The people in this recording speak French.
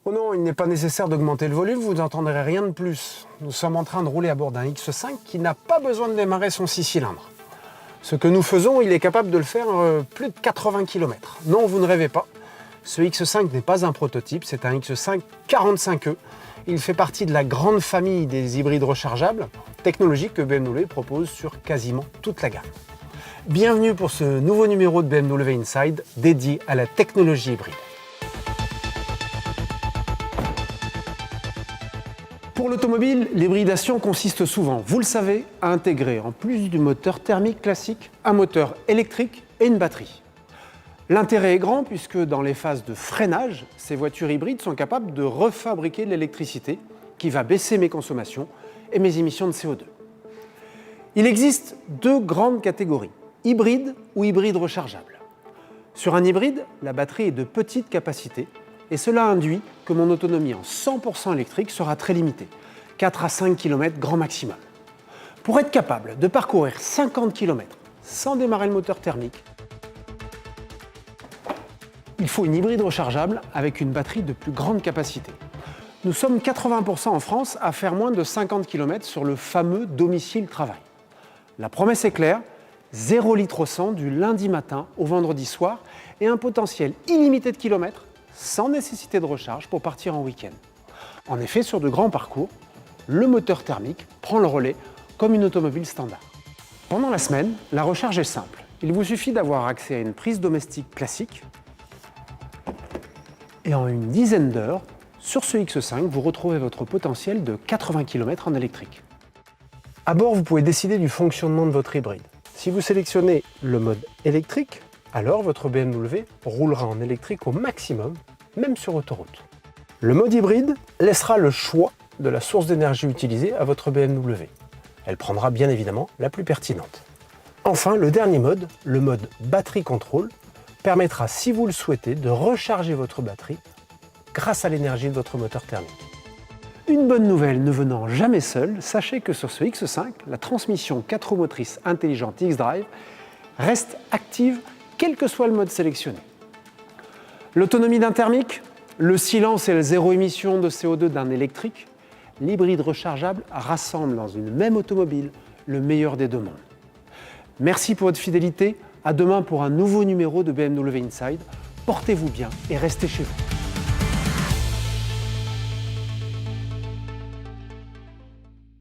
Oh non, il n'est pas nécessaire d'augmenter le volume, vous n'entendrez rien de plus. Nous sommes en train de rouler à bord d'un X5 qui n'a pas besoin de démarrer son 6 cylindres. Ce que nous faisons, il est capable de le faire plus de 80 km. Non, vous ne rêvez pas. Ce X5 n'est pas un prototype, c'est un X5 45E. Il fait partie de la grande famille des hybrides rechargeables, technologie que BMW propose sur quasiment toute la gamme. Bienvenue pour ce nouveau numéro de BMW Inside dédié à la technologie hybride. Pour l'automobile, l'hybridation consiste souvent, vous le savez, à intégrer en plus du moteur thermique classique, un moteur électrique et une batterie. L'intérêt est grand puisque dans les phases de freinage, ces voitures hybrides sont capables de refabriquer de l'électricité qui va baisser mes consommations et mes émissions de CO2. Il existe deux grandes catégories, hybride ou hybride rechargeable. Sur un hybride, la batterie est de petite capacité et cela induit que mon autonomie en 100% électrique sera très limitée, 4 à 5 km grand maximum. Pour être capable de parcourir 50 km sans démarrer le moteur thermique, il faut une hybride rechargeable avec une batterie de plus grande capacité. Nous sommes 80% en France à faire moins de 50 km sur le fameux domicile-travail. La promesse est claire, 0 litre au 100 du lundi matin au vendredi soir et un potentiel illimité de kilomètres sans nécessité de recharge pour partir en week-end. En effet, sur de grands parcours, le moteur thermique prend le relais comme une automobile standard. Pendant la semaine, la recharge est simple. Il vous suffit d'avoir accès à une prise domestique classique et en une dizaine d'heures, sur ce X5, vous retrouvez votre potentiel de 80 km en électrique. À bord, vous pouvez décider du fonctionnement de votre hybride. Si vous sélectionnez le mode électrique, alors votre BMW roulera en électrique au maximum, même sur autoroute. Le mode hybride laissera le choix de la source d'énergie utilisée à votre BMW. Elle prendra bien évidemment la plus pertinente. Enfin, le dernier mode, le mode batterie contrôle, permettra, si vous le souhaitez, de recharger votre batterie grâce à l'énergie de votre moteur thermique. Une bonne nouvelle ne venant jamais seule, sachez que sur ce X5, la transmission 4 roues motrices intelligente xDrive reste active quel que soit le mode sélectionné. L'autonomie d'un thermique, le silence et la zéro émission de CO2 d'un électrique, l'hybride rechargeable rassemble dans une même automobile le meilleur des deux mondes. Merci pour votre fidélité, à demain pour un nouveau numéro de BMW Inside. Portez-vous bien et restez chez vous.